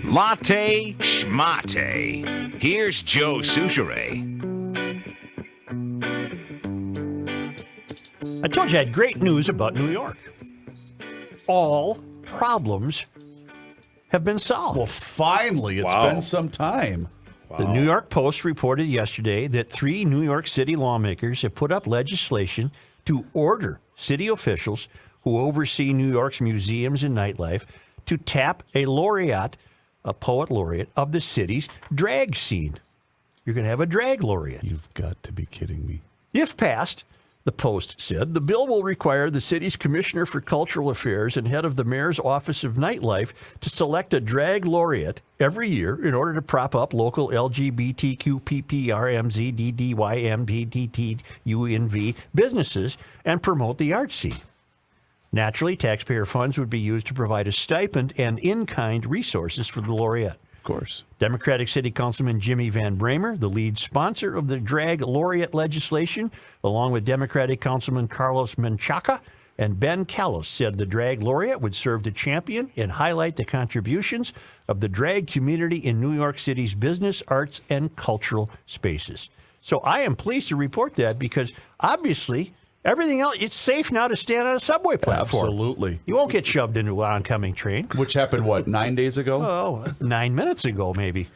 Latte schmate. Here's Joe Souchere. I told you I had great news about New York. All problems have been solved. Well, finally, it's been some time. The New York Post reported yesterday that 3 New York City lawmakers have put up legislation to order city officials who oversee New York's museums and nightlife to tap a laureate, a poet laureate, of the city's drag scene. You're going to have a drag laureate. You've got to be kidding me. If passed, the Post said, the bill will require the city's commissioner for cultural affairs and head of the mayor's office of nightlife to select a drag laureate every year in order to prop up local LGBTQPPRMZDDYMBTTUNV businesses and promote the art scene. Naturally, taxpayer funds would be used to provide a stipend and in-kind resources for the laureate. Of course. Democratic City Councilman Jimmy Van Bramer, the lead sponsor of the drag laureate legislation, along with Democratic Councilman Carlos Menchaca and Ben Callos, said the drag laureate would serve to champion and highlight the contributions of the drag community in New York City's business, arts, and cultural spaces. So I am pleased to report that because obviously everything else, it's safe now to stand on a subway platform. Absolutely. You won't get shoved into an oncoming train. Which happened, 9 days ago? Oh, 9 minutes ago, maybe.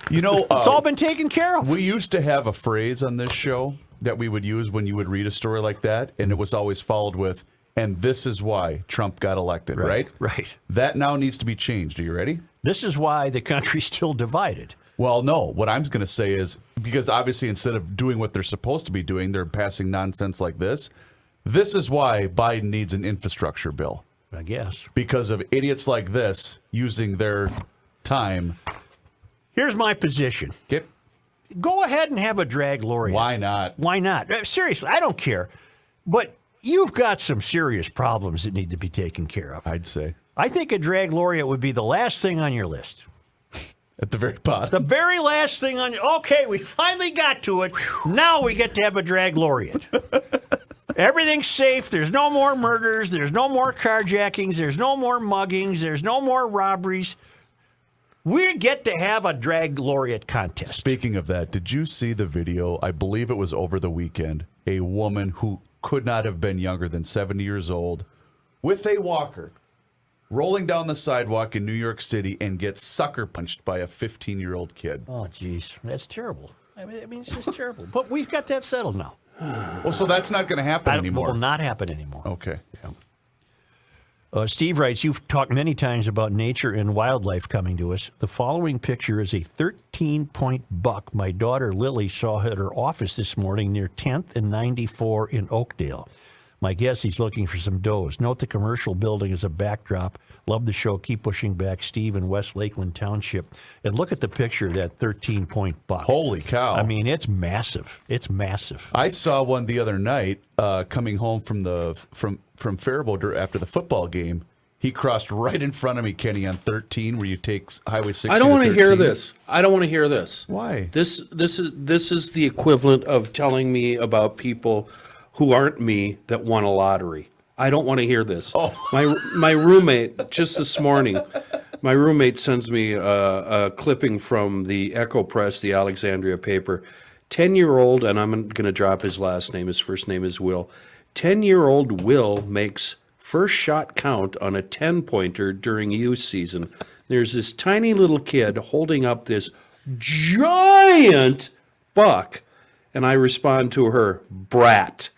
You know, it's all been taken care of. We used to have a phrase on this show that we would use when you would read a story like that, and it was always followed with, and this is why Trump got elected, right? Right. That now needs to be changed. Are you ready? This is why the country's still divided. Well, no. What I'm going to say is, because obviously instead of doing what they're supposed to be doing, they're passing nonsense like this. This is why Biden needs an infrastructure bill. I guess. Because of idiots like this using their time. Here's my position. Okay. Go ahead and have a drag laureate. Why not? Why not? Seriously, I don't care. But you've got some serious problems that need to be taken care of. I'd say. I think a drag laureate would be the last thing on your list. At the very bottom. The very last thing on your... Okay, we finally got to it. Now we get to have a drag laureate. Everything's safe. There's no more murders. There's no more carjackings. There's no more muggings. There's no more robberies. We get to have a drag laureate contest. Speaking of that, did you see the video? I believe it was over the weekend. A woman who could not have been younger than 70 years old with a walker rolling down the sidewalk in New York City and gets sucker punched by a 15-year-old kid. Oh, geez. That's terrible. I mean, it's just terrible. But we've got that settled now. Well, so that's not going to happen anymore. It will not happen anymore. Okay. Yeah. Steve writes, you've talked many times about nature and wildlife coming to us. The following picture is a 13-point buck my daughter Lily saw at her office this morning near 10th and 94 in Oakdale. My guess he's looking for some does. Note the commercial building as a backdrop. Love the show. Keep pushing back, Steve, in West Lakeland Township. And look at the picture of that 13-point buck. Holy cow. I mean, it's massive. It's massive. I saw one the other night coming home from Faribault after the football game. He crossed right in front of me, Kenny, on 13, where you take Highway 16. I don't want to hear this. I don't want to hear this. Why? This is the equivalent of telling me about people who aren't me that won a lottery. I don't want to hear this. Oh. My roommate, just this morning, my roommate sends me a clipping from the Echo Press, the Alexandria paper. 10-year-old, and I'm going to drop his last name. His first name is Will. 10-year-old Will makes first shot count on a 10-pointer during youth season. There's this tiny little kid holding up this giant buck, and I respond to her, brat.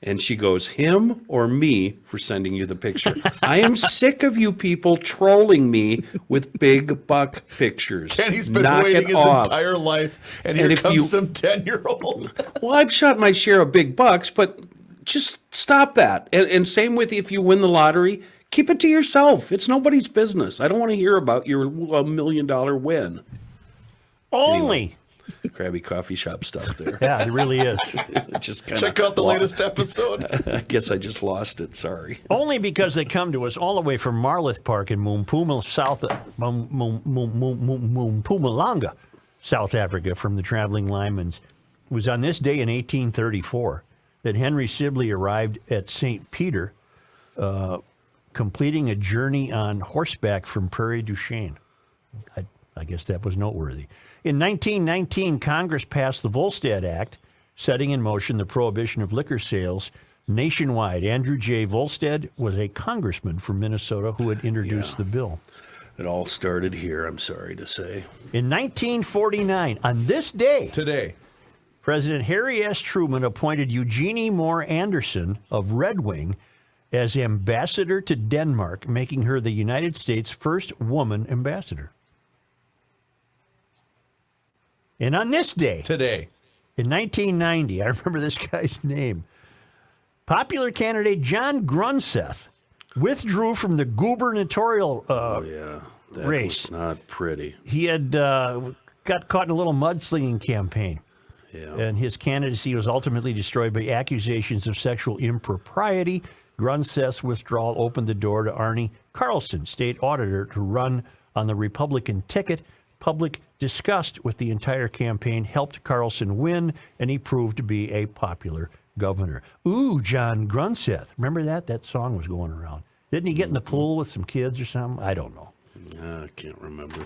And she goes, him or me for sending you the picture? I am sick of you people trolling me with big buck pictures. Kenny's been Knock waiting it his off. entire life, and here comes some 10-year-old. Well, I've shot my share of big bucks, but just stop that. And same with if you win the lottery, keep it to yourself. It's nobody's business. I don't want to hear about your $1 million win. Only. Anyway. Krabby Coffee Shop stuff there. Yeah, it really is. Just kinda Check out the latest episode. I guess I just lost it. Sorry. Only because they come to us all the way from Marloth Park in Mpumalanga, South Africa, from the traveling Lymans. It was on this day in 1834 that Henry Sibley arrived at St. Peter, completing a journey on horseback from Prairie du Chien. I guess that was noteworthy. In 1919, Congress passed the Volstead Act, setting in motion the prohibition of liquor sales nationwide. Andrew J. Volstead was a congressman from Minnesota who had introduced the bill. It all started here, I'm sorry to say. In 1949, on this day, Today. President Harry S. Truman appointed Eugenie Moore Anderson of Red Wing as ambassador to Denmark, making her the United States' first woman ambassador. And on this day, Today. in 1990, I remember this guy's name, popular candidate John Grunseth withdrew from the gubernatorial That race. was not pretty. He had got caught in a little mudslinging campaign. Yeah. And his candidacy was ultimately destroyed by accusations of sexual impropriety. Grunseth's withdrawal opened the door to Arnie Carlson, state auditor, to run on the Republican ticket. Public disgust with the entire campaign helped Carlson win, and he proved to be a popular governor. Ooh, John Grunseth. Remember that? That song was going around. Didn't he get in the pool with some kids or something? I don't know. I can't remember.